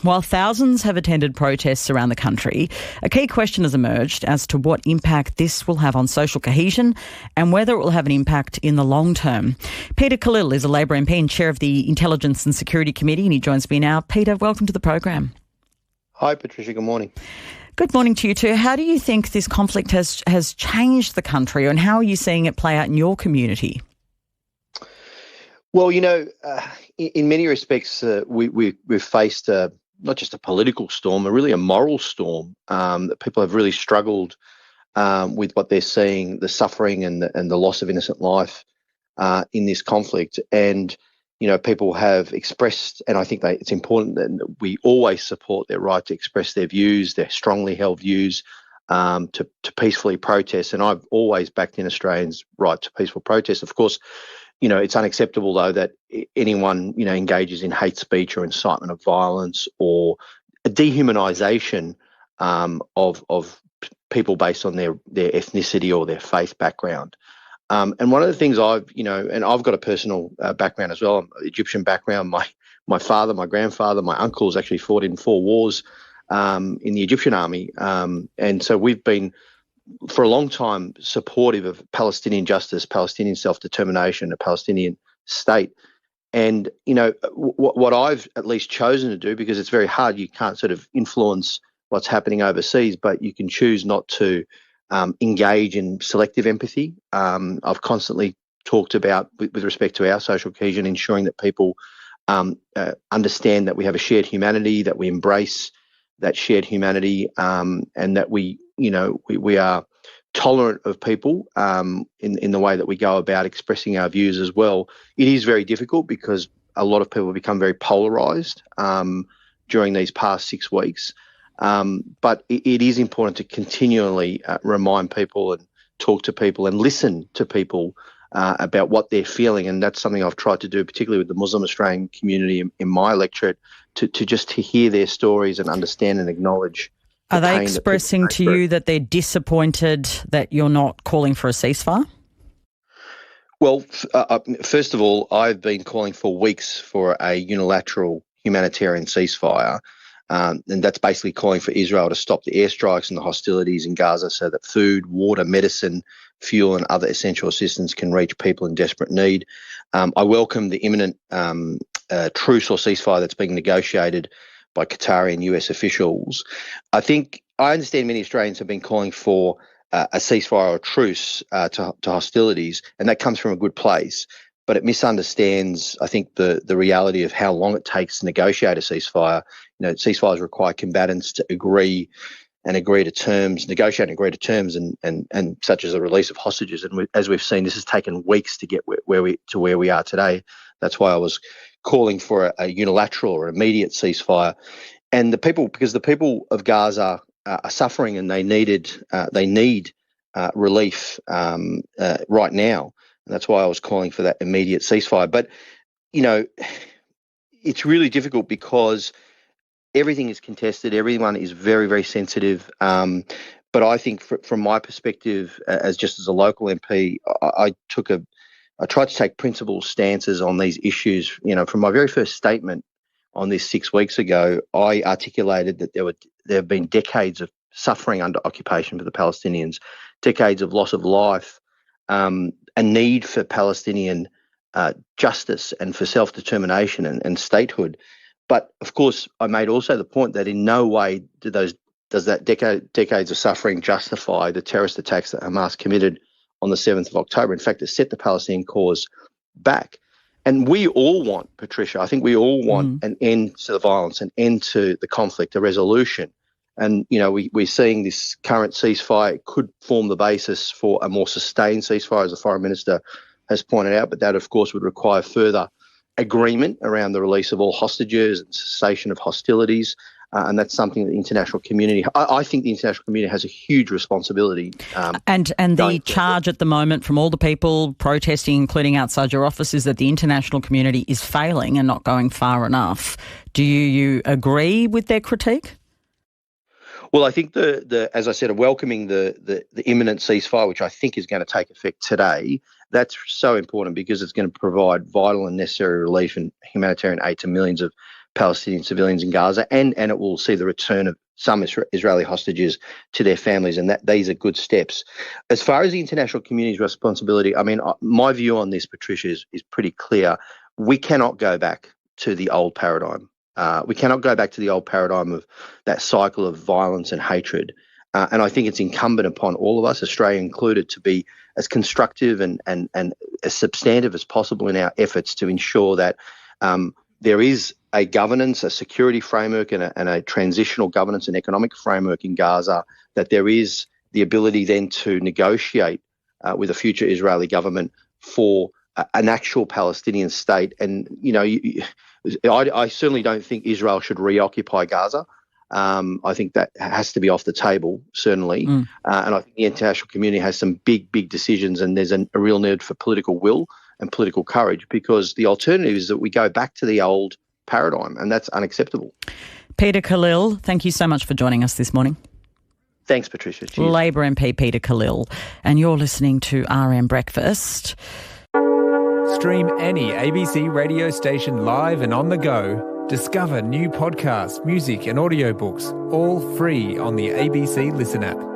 While thousands have attended protests around the country, a key question has emerged as to what impact this will have on social cohesion and whether it will have an impact in the long term. Peter Khalil is a Labor MP and chair of the Intelligence and Security Committee, and he joins me now. Peter, welcome to the program. Hi, Patricia. Good morning. Good morning to you too. How do you think this conflict has changed the country, and how are you seeing it play out in your community? Well, in many respects, we've faced not just a political storm, but really a moral storm. That people have really struggled with what they're seeing, the suffering and the loss of innocent life in this conflict. And people have expressed, and I think it's important that we always support their right to express their views, their strongly held views, to peacefully protest. And I've always backed in Australians' right to peaceful protest. Of course, it's unacceptable, though, that anyone, engages in hate speech or incitement of violence or a dehumanisation of people based on their ethnicity or their faith background. And one of the things and I've got a personal background as well, Egyptian background. My father, my grandfather, my uncles actually fought in 4 wars in the Egyptian army. And so we've been, for a long time, supportive of Palestinian justice, Palestinian self-determination, a Palestinian state. And, what I've at least chosen to do, because it's very hard, you can't sort of influence what's happening overseas, but you can choose not to engage in selective empathy. I've constantly talked about, with respect to our social cohesion, ensuring that people understand that we have a shared humanity, that we embrace that shared humanity, and that we are tolerant of people in the way that we go about expressing our views as well. It is very difficult because a lot of people have become very polarised during these past 6 weeks. But it is important to continually remind people and talk to people and listen to people about what they're feeling. And that's something I've tried to do, particularly with the Muslim Australian community in my electorate, to hear their stories and understand and acknowledge. Are they expressing to you that they're disappointed that you're not calling for a ceasefire? Well, first of all, I've been calling for weeks for a unilateral humanitarian ceasefire. And that's basically calling for Israel to stop the airstrikes and the hostilities in Gaza so that food, water, medicine, fuel and other essential assistance can reach people in desperate need. I welcome the imminent truce or ceasefire that's being negotiated by Qatari and US officials. I understand many Australians have been calling for a ceasefire or a truce to hostilities, and that comes from a good place. But it misunderstands, I think, the reality of how long it takes to negotiate a ceasefire. Ceasefires require combatants to negotiate and agree to terms, and such as the release of hostages. And as we've seen, this has taken weeks to get where we are today. That's why I was calling for a unilateral or immediate ceasefire. And because the people of Gaza are suffering and they need relief right now. And that's why I was calling for that immediate ceasefire. But, it's really difficult because everything is contested. Everyone is very, very sensitive. But I think from my perspective, as a local MP, I tried to take principled stances on these issues. From my very first statement on this 6 weeks ago, I articulated that there have been decades of suffering under occupation for the Palestinians, decades of loss of life, a need for Palestinian justice and for self-determination and statehood. But, of course, I made also the point that in no way does that decades of suffering justify the terrorist attacks that Hamas committed on the 7th of October. In fact, it set the Palestinian cause back. And we all want, Patricia, I think we all want an end to the violence, an end to the conflict, a resolution. And, we're seeing this current ceasefire could form the basis for a more sustained ceasefire, as the Foreign Minister has pointed out. But that, of course, would require further agreement around the release of all hostages and cessation of hostilities. And that's something that the international community, I think the international community has a huge responsibility. And the charge at the moment from all the people protesting, including outside your office, is that the international community is failing and not going far enough. Do you agree with their critique? Well, I think as I said, welcoming the imminent ceasefire, which I think is going to take effect today, that's so important because it's going to provide vital and necessary relief and humanitarian aid to millions of Palestinian civilians in Gaza, and it will see the return of some Israeli hostages to their families, and that these are good steps. As far as the international community's responsibility, I mean, my view on this, Patricia, is pretty clear. We cannot go back to the old paradigm. We cannot go back to the old paradigm of that cycle of violence and hatred. And I think it's incumbent upon all of us, Australia included, to be as constructive and as substantive as possible in our efforts to ensure that there is a governance, a security framework, and a transitional governance and economic framework in Gaza, that there is the ability then to negotiate with a future Israeli government for an actual Palestinian state. And, I certainly don't think Israel should reoccupy Gaza. I think that has to be off the table, certainly. And I think the international community has some big, big decisions, and there's a real need for political will and political courage, because the alternative is that we go back to the old paradigm, and that's unacceptable. Peter Khalil, thank you so much for joining us this morning. Thanks, Patricia. Cheers. Labor MP Peter Khalil, and you're listening to RM Breakfast. Stream any ABC radio station live and on the go. Discover new podcasts, music and audiobooks, all free on the ABC Listen app.